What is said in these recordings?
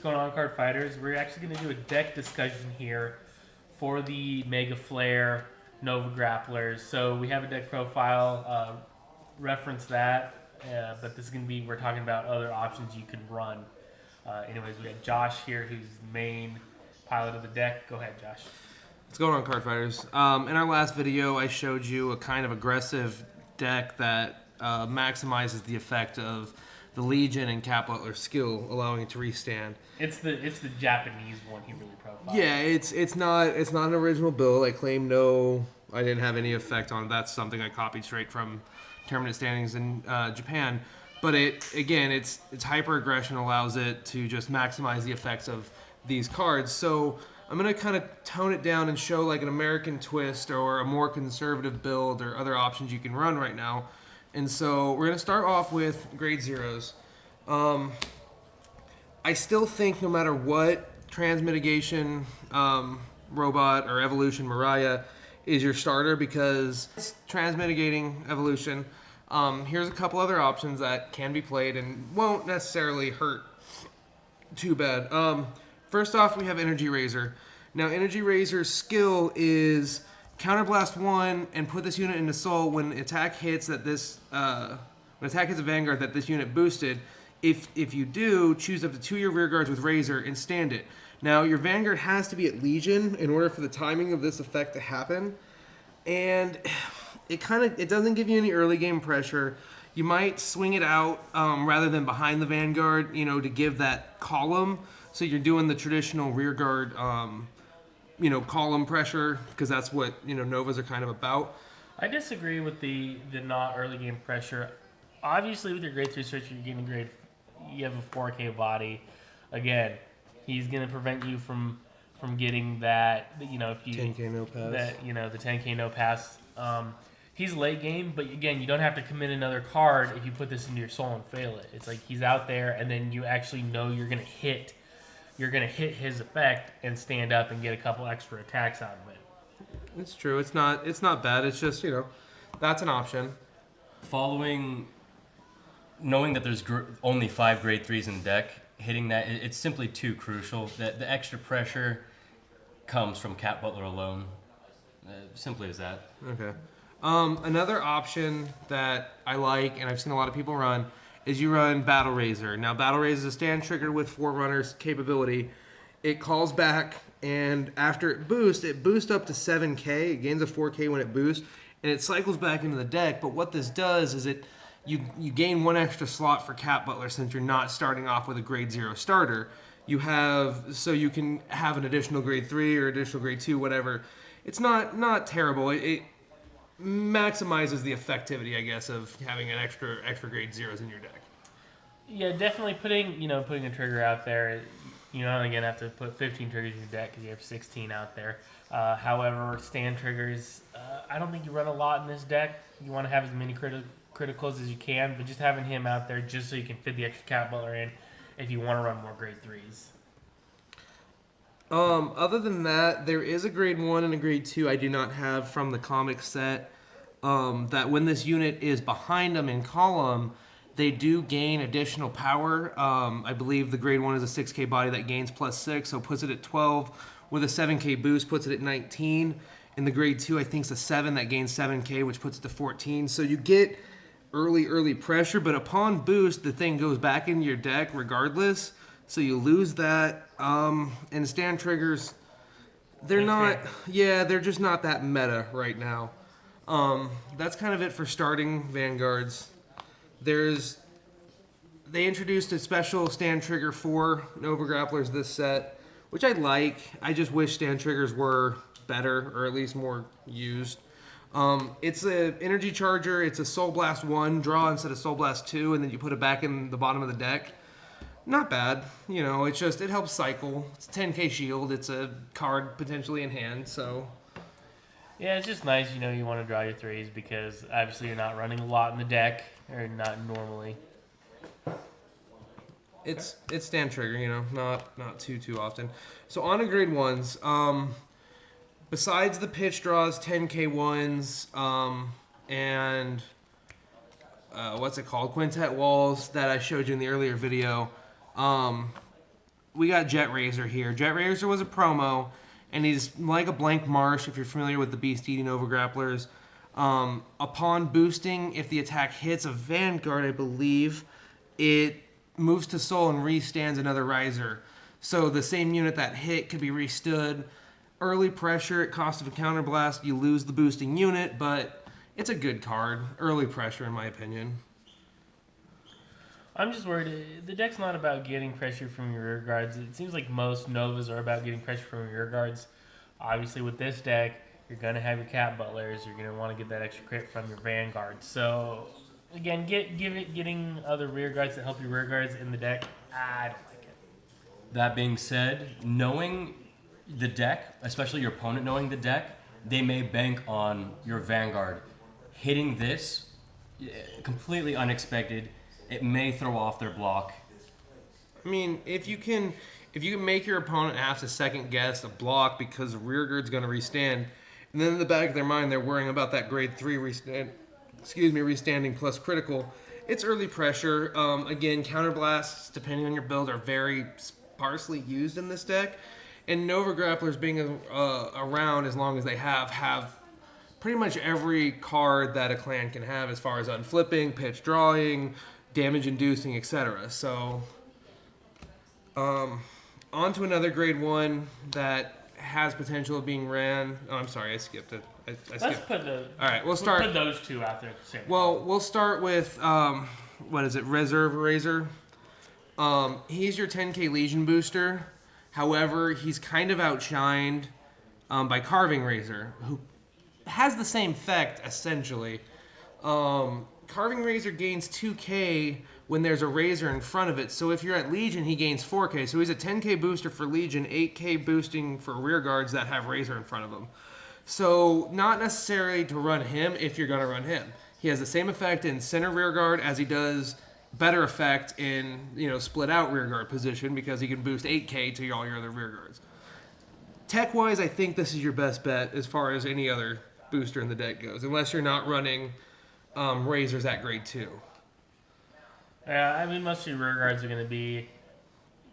going on, Card Fighters? We're actually going to do a deck discussion here for the Mega Flare Nova Grapplers. So we have a deck profile, reference that, but this is going to be, we're talking about other options you can run. Anyways, we got Josh here, who's the main pilot of the deck. Go ahead, Josh. What's going on, Card Fighters? In our last video, I showed you a kind of aggressive deck that maximizes the effect of the Legion and Cap Butler's skill, allowing it to restand. It's the Japanese one he really profiled. Yeah, it's not an original build. I claim I didn't have any effect on it. That's something I copied straight from tournament standings in Japan. But its hyper aggression allows it to just maximize the effects of these cards. So I'm gonna kind of tone it down and show like an American twist or a more conservative build or other options you can run right now. And so we're gonna start off with grade zeros. I still think no matter what, Transmitigation Robot or Evolution Mariah is your starter because it's transmitigating Evolution. Here's a couple other options that can be played and won't necessarily hurt too bad. First off, we have Energy Razor. Now, Energy Razor's skill is Counterblast 1 and put this unit into Soul when attack hits that when attack hits a Vanguard that this unit boosted. If you do, choose up to 2 of your rear guards with Razor and stand it. Now, your Vanguard has to be at Legion in order for the timing of this effect to happen. And it doesn't give you any early game pressure. You might swing it out rather than behind the Vanguard, to give that column. So you're doing the traditional rear guard, column pressure because that's what Novas are kind of about. I disagree with the not early game pressure. Obviously, with your grade 3 switcher, you're getting you have a 4K body. Again, he's going to prevent you from getting that. If you 10K no pass. The 10K no pass. He's late game, but again, you don't have to commit another card if you put this into your soul and fail it. It's like he's out there, and then you actually know you're going to hit. You're going to hit his effect and stand up and get a couple extra attacks out of it. It's true. It's not bad. It's just, that's an option. Knowing that there's only 5 grade 3s in the deck, hitting that, it's simply too crucial. That the extra pressure comes from Cap Butler alone. Simply as that. Okay. Another option that I like, and I've seen a lot of people run, is you run Battle Razor. Now, Battle Razor is a stand trigger with Forerunner's capability. It calls back, and after it boosts up to 7K. It gains a 4K when it boosts, and it cycles back into the deck. But what this does is you gain 1 extra slot for Cap Butler since you're not starting off with a grade 0 starter. So you can have an additional grade 3 or additional grade 2, whatever. It's not terrible. It maximizes the effectivity, I guess, of having an extra grade 0s in your deck. Yeah, definitely putting a trigger out there. You're only gonna have to put 15 triggers in your deck because you have 16 out there. However, stand triggers, I don't think you run a lot in this deck. You want to have as many criticals as you can, but just having him out there just so you can fit the extra Cap Butler in if you want to run more grade 3s. Other than that, there is a grade 1 and a grade 2 I do not have from the comic set. That when this unit is behind them in column, they do gain additional power. I believe the grade 1 is a 6K body that gains +6, so puts it at 12. With a 7K boost, puts it at 19. And the grade 2, I think, is a 7 that gains 7K, which puts it to 14. So you get early pressure, but upon boost, the thing goes back into your deck regardless. So you lose that. And stand triggers, they're just not that meta right now. That's kind of it for starting Vanguards. They introduced a special stand trigger for Nova Grapplers this set, which I like. I just wish stand triggers were better, or at least more used. It's an energy charger. It's a Soul Blast 1 draw instead of Soul Blast 2, and then you put it back in the bottom of the deck. Not bad. It helps cycle. It's a 10K shield. It's a card potentially in hand, so... Yeah, it's just nice, you want to draw your 3s because obviously you're not running a lot in the deck, or not normally. It's stand trigger, not too often. So on to grade 1s, besides the pitch draws, 10K 1s, and what's it called? Quintet walls that I showed you in the earlier video. we got Jet Razor here. Jet Razor was a promo, and he's like a Blank Marsh, if you're familiar with the Beast Eating Nova Grapplers. Upon boosting, if the attack hits a Vanguard, I believe, it moves to Soul and restands another Riser. So the same unit that hit could be restood. Early pressure at cost of a counterblast, you lose the boosting unit, but it's a good card. Early pressure, in my opinion. I'm just worried. The deck's not about getting pressure from your rear guards. It seems like most Novas are about getting pressure from your rear guards. Obviously, with this deck, you're going to have your Cat Butlers. You're going to want to get that extra crit from your Vanguard. So, again, getting other rear guards that help your rear guards in the deck, I don't like it. That being said, knowing the deck, especially your opponent knowing the deck, they may bank on your Vanguard. Hitting this, completely unexpected, it may throw off their block. I mean, if you can make your opponent have to second guess a block because the rear guard's going to restand, and then in the back of their mind they're worrying about that grade 3 restanding plus critical, it's early pressure. Again, counterblasts, depending on your build, are very sparsely used in this deck. And Nova Grapplers being around as long as they have pretty much every card that a clan can have as far as unflipping, pitch drawing, damage inducing, etc. So, on to another grade 1 that has potential of being ran. Oh, I'm sorry, I skipped it. Let's put the. All right, we'll start. Put those two out there. Well, we'll start with what is it? Reserve Razor. He's your 10k Legion booster. However, he's kind of outshined by Carving Razor, who has the same effect, essentially. Carving Razor gains 2k when there's a Razor in front of it, so if you're at Legion, he gains 4k. So he's a 10k booster for Legion, 8k boosting for rear guards that have Razor in front of them. So not necessarily to run him if you're going to run him. He has the same effect in center rear guard as he does better effect in, split out rear guard position because he can boost 8k to all your other rear guards. Tech-wise, I think this is your best bet as far as any other booster in the deck goes, unless you're not running Razors at grade 2. Yeah, I mean, most of your rear guards are going to be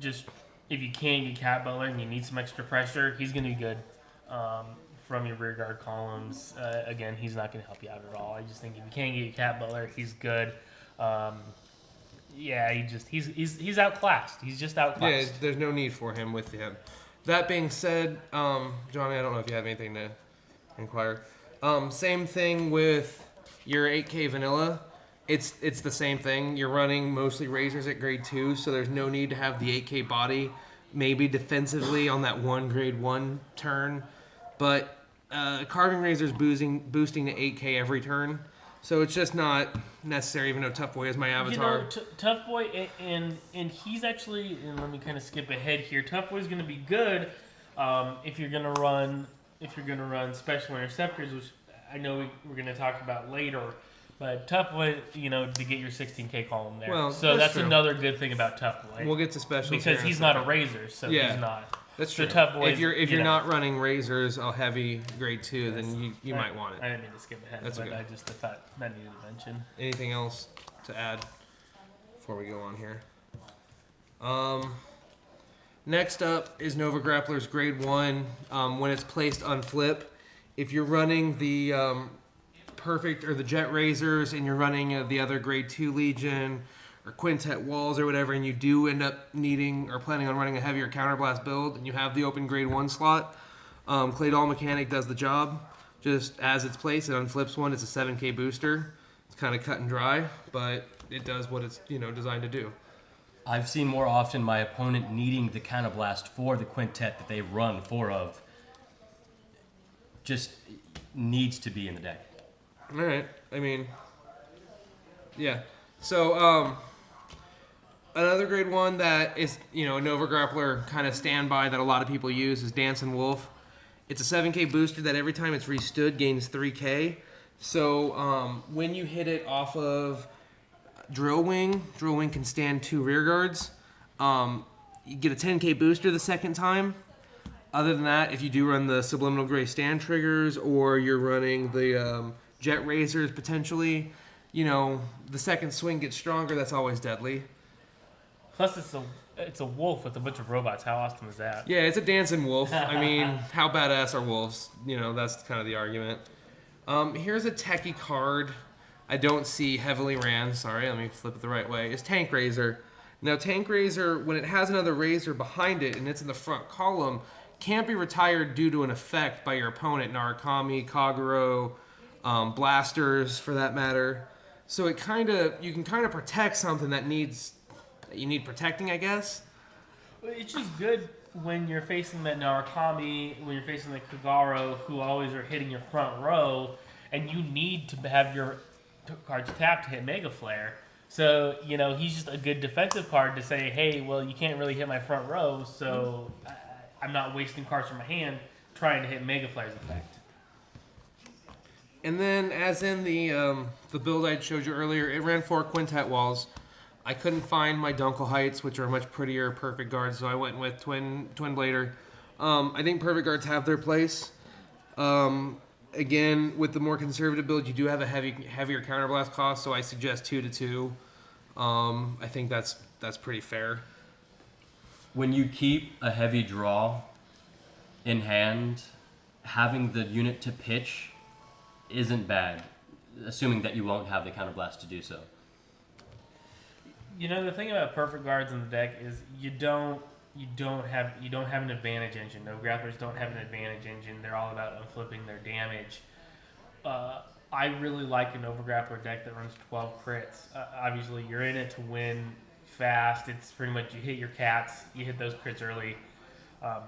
just, if you can get Cat Butler and you need some extra pressure, he's going to be good from your rear guard columns. Again, he's not going to help you out at all. I just think if you can get your Cat Butler, he's good. Yeah, he's outclassed. He's just outclassed. Yeah, there's no need for him with him. That being said, Johnny, I don't know if you have anything to inquire. Same thing with your 8K vanilla. It's the same thing. You're running mostly Razors at grade 2, so there's no need to have the 8K body. Maybe defensively on that one grade 1 turn, but Carving Razor's boosting to 8K every turn. So it's just not necessary, even though Tough Boy is my avatar. Tough Boy, and he's actually, and let me kind of skip ahead here. Tough Boy's going to be good if you're going to run Special Interceptors, which I know we're going to talk about later. But Tough Boy, to get your 16K column there. Well, so that's true. Another good thing about Tough Boy. We'll get to specials because he's not a Razor, so yeah. he's not. That's true. So Tough Boy, if you're not running Razors, a heavy grade 2, then you might want it. I didn't mean to skip ahead, That's but okay. I thought that needed to mention. Anything else to add before we go on here? Next up is Nova Grappler's grade 1. When it's placed on flip, if you're running the Perfect or the Jet Razors and you're running the other grade 2 Legion or Quintet Walls or whatever, and you do end up needing or planning on running a heavier counterblast build and you have the open grade 1 slot, Claydol Mechanic does the job. Just as it's placed, it unflips one. It's a 7K booster. It's kind of cut and dry, but it does what it's designed to do. I've seen more often my opponent needing the counterblast for the quintet that they run 4 of. Just needs to be in the deck. All right. I mean, yeah. So, another grade 1 that is, a Nova Grappler kind of standby that a lot of people use is Dancing Wolf. It's a 7K booster that every time it's restood gains 3K. So, when you hit it off of Drill Wing can stand 2 rear guards. You get a 10K booster the second time. Other than that, if you do run the Subliminal Gray stand triggers or you're running the Jet Razors potentially, the second swing gets stronger. That's always deadly. Plus, it's a wolf with a bunch of robots. How awesome is that? Yeah, it's a dancing wolf. I mean, how badass are wolves? You know, that's kind of the argument. Here's a techie card. I don't see heavily ran. Sorry, let me flip it the right way. It's Tank Razor. Now, Tank Razor, when it has another Razor behind it and it's in the front column, can't be retired due to an effect by your opponent, Narukami, Kagero, blasters for that matter. So you can kind of protect something that you need protecting, I guess. It's just good when you're facing that Narukami, when you're facing the Kagero, who always are hitting your front row, and you need to have your cards tapped to hit Mega Flare. So, you know, he's just a good defensive card to say, hey, well, you can't really hit my front row, so I'm not wasting cards from my hand trying to hit Mega Flare's effect. And then, as in the build I showed you earlier, it ran 4 Quintet Walls. I couldn't find my Dunkel Heights, which are much prettier Perfect Guards, so I went with Twin Blader. I think Perfect Guards have their place. Again, with the more conservative build, you do have a heavier counterblast cost, so I suggest 2 to 2. I think that's pretty fair. When you keep a heavy draw in hand, having the unit to pitch isn't bad, assuming that you won't have the counterblast to do so. You know, the thing about Perfect Guards in the deck is you don't have an advantage engine. No grapplers don't have an advantage engine. They're all about unflipping their damage. I really like an overgrappler deck that runs 12 crits. Obviously, you're in it to win fast. It's pretty much you hit your cats, you hit those crits early. I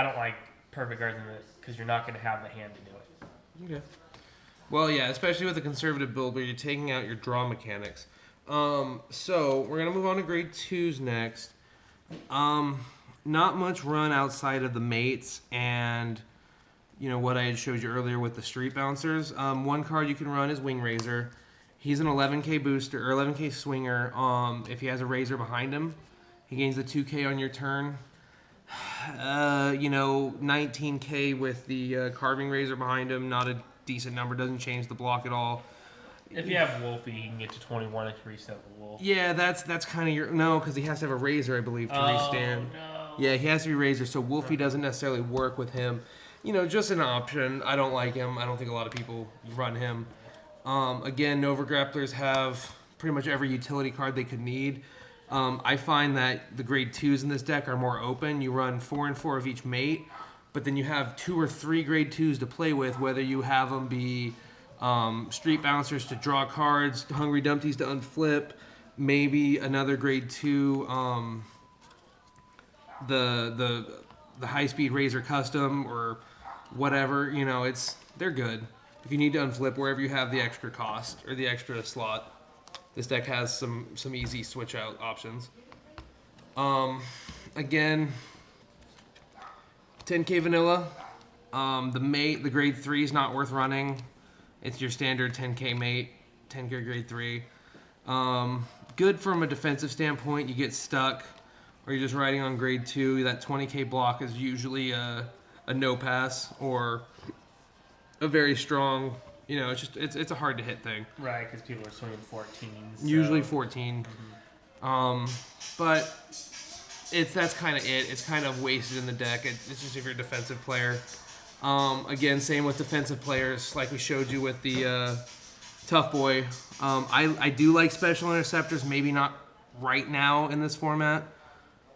don't like Perfect Guards in this because you're not going to have the hand to do it. Okay. Well, yeah, especially with a conservative build where you're taking out your draw mechanics. So we're gonna move on to grade 2s next. Not much run outside of the mates and what I had showed you earlier with the street bouncers. One card you can run is Wing Razor. He's an 11k booster or 11k swinger. If he has a Razor behind him, he gains the 2k on your turn. 19k with the carving Razor behind him, not a decent number, doesn't change the block at all. If you have Wolfie, you can get to 21 if you reset the Wolf. Yeah, that's kind of your... No, because he has to have a Razor, I believe, to restand. No. Yeah, he has to be Razor, so Wolfie doesn't necessarily work with him. Just an option. I don't like him. I don't think a lot of people run him. Again, Nova Grapplers have pretty much every utility card they could need. I find that the grade 2s in this deck are more open. You run 4 and 4 of each mate, but then you have 2 or 3 grade 2s to play with, whether you have them be... street bouncers to draw cards, hungry dumpties to unflip, maybe another grade 2, the high speed Razor custom or whatever. They're good. If you need to unflip wherever you have the extra cost or the extra slot, this deck has some easy switch out options. Again, 10k vanilla. The grade 3 is not worth running. It's your standard 10k mate, 10k grade 3. Good from a defensive standpoint. You get stuck, or you're just riding on grade 2. That 20k block is usually a no pass or a very strong. It's a hard to hit thing. Right, because people are swinging 14. So. Usually 14. Mm-hmm. But that's kind of it. It's kind of wasted in the deck. It's just if you're a defensive player. Again, same with defensive players, like we showed you with the Tough Boy. I do like special interceptors, maybe not right now in this format,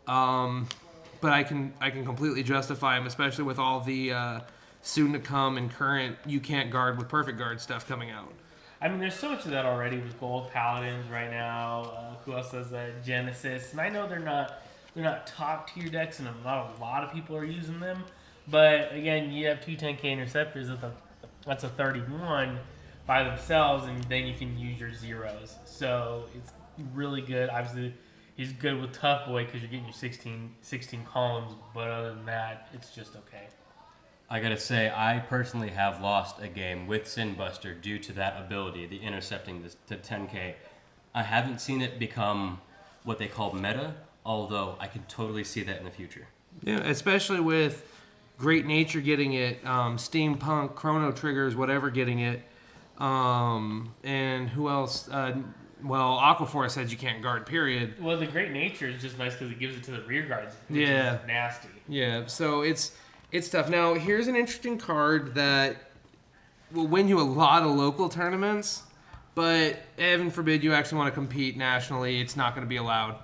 but I can completely justify them, especially with all the soon to come and current you can't guard with Perfect Guard stuff coming out. I mean, there's so much of that already with Gold Paladins right now. Who else does that? Genesis, and I know they're not top tier decks, and not a lot of people are using them. But again, you have 2 10k interceptors. That's a 31 by themselves, and then you can use your zeros. So it's really good. Obviously, he's good with Tough Boy because you're getting your 16 columns. But other than that, it's just okay. I gotta say, I personally have lost a game with Sinbuster due to that ability, the intercepting to 10k. I haven't seen it become what they call meta, although I could totally see that in the future. Yeah, especially with Great Nature getting it, Steampunk, Chrono Triggers, whatever getting it, and who else? Well, Aquaphor says you can't guard, period. Well, the Great Nature is just nice because it gives it to the rear guards. Which Yeah. is nasty. Yeah, so it's tough. Now, here's an interesting card that will win you a lot of local tournaments, but heaven forbid you actually want to compete nationally, it's not going to be allowed.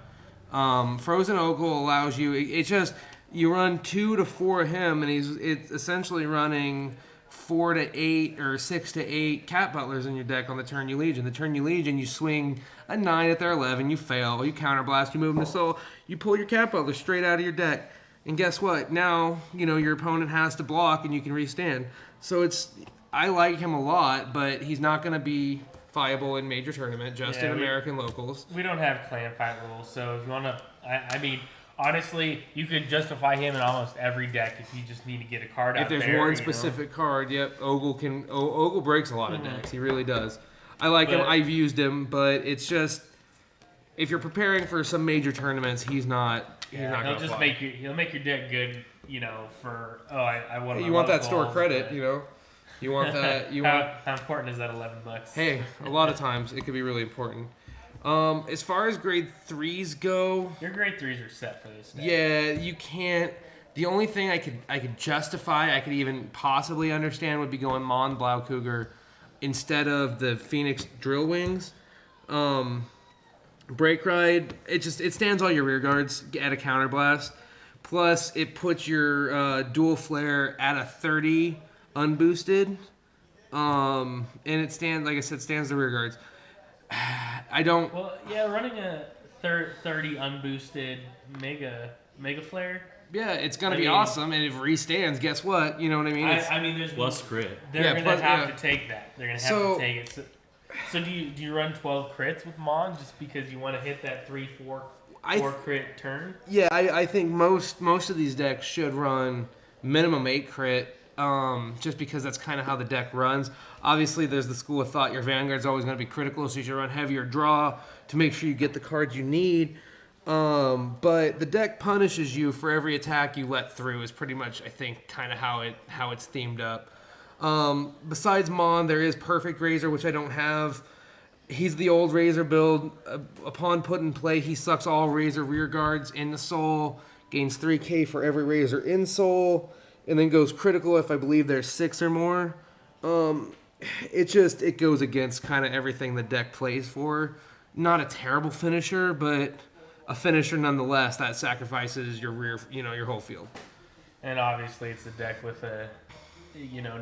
Frozen Ogle allows you, it's just, you run 2 to 4 of him, and it's essentially running 4 to 8 or 6 to 8 Cat Butlers in your deck on the turn you Legion. The turn you Legion, you swing a 9 at their 11, you fail, you counterblast, you move them to soul, you pull your Cat Butler straight out of your deck. And guess what? Now, your opponent has to block and you can restand. So I like him a lot, but he's not going to be viable in major tournament, just in American locals. We don't have clan fight rules, so if you want to, I mean, honestly, you could justify him in almost every deck if you just need to get a card out there. If there's one specific card, yep, Ogle breaks a lot of decks. He really does. I like him. I've used him, but it's just, if you're preparing for some major tournaments, he's not. He'll just make your deck good, for I want. You want that store credit, You want that. How important is that $11? Hey, a lot of times it could be really important. As far as grade 3s go, your grade 3s are set for this deck. Yeah, you can't. The only thing I could justify, I could even possibly understand, would be going Mon Blau Cougar instead of the Phoenix Drill Wings. Break Ride, it stands all your rear guards at a counterblast. Plus, it puts your dual flare at a 30 unboosted. And it stands, like I said, stands the rear guards. I don't. Well, yeah, running a 30 unboosted mega flare. Yeah, it's gonna be awesome, and if it restands, guess what? You know what I mean? I mean, there's plus crit. They're gonna have to take that. They're gonna have to take it. So do you run 12 crits with Mon just because you want to hit that 3-4 crit turn? Yeah, I think most of these decks should run minimum 8 crit, just because that's kind of how the deck runs. Obviously, there's the school of thought your Vanguard's always going to be critical, so you should run heavier draw to make sure you get the cards you need. But the deck punishes you for every attack you let through is pretty much, I think, kind of how it's themed up. Besides Mon, there is Perfect Razor, which I don't have. He's the old Razor build. Upon put in play, he sucks all Razor rear guards into Soul, gains 3k for every Razor in Soul, and then goes critical if I believe there's 6 or more. It goes against kind of everything the deck plays for. Not a terrible finisher, but a finisher nonetheless that sacrifices your rear, your whole field. And obviously, it's a deck with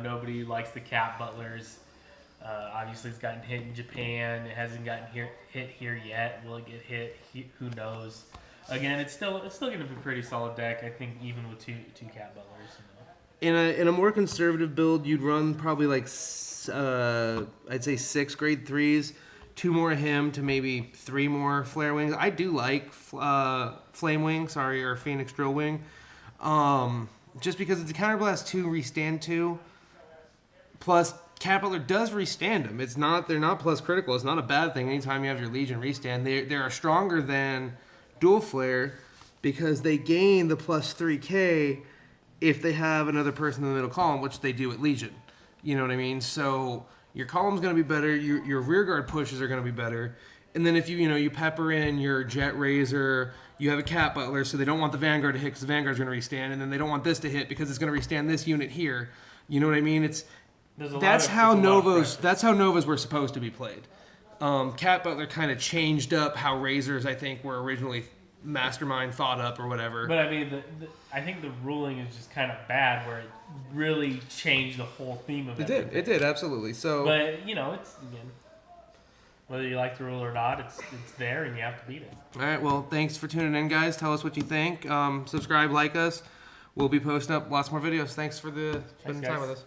nobody likes the Cat Butlers. Obviously, it's gotten hit in Japan. It hasn't gotten hit here yet. Will it get hit? Who knows? Again, it's still going to be a pretty solid deck. I think even with two Cat Butlers. In a more conservative build, you'd run probably like I'd say 6 grade 3s, 2 more of him to maybe 3 more Flare Wings. I do like Flame Wing, or Phoenix Drill Wing. Just because it's a counterblast 2, restand 2. Plus, Cat Butler does restand them. They're not plus critical. It's not a bad thing anytime you have your Legion restand. They are stronger than Dual Flare because they gain the plus 3k if they have another person in the middle column, which they do at Legion. You know what I mean? So your column's going to be better. Your rear guard pushes are going to be better. And then if you pepper in your Jet Razor, you have a Cat Butler, so they don't want the Vanguard to hit because the Vanguard's going to restand, and then they don't want this to hit because it's going to restand this unit here. You know what I mean? That's how Novas were supposed to be played. Cat Butler kind of changed up how Razors, I think, were originally mastermind thought up or whatever. But I mean, I think the ruling is just kind of bad, where it really changed the whole theme of it. It did, absolutely. So, but it's again, whether you like the rule or not, it's there and you have to beat it. All right, well, thanks for tuning in, guys. Tell us what you think. Subscribe, like us. We'll be posting up lots more videos. Thanks for spending time with us.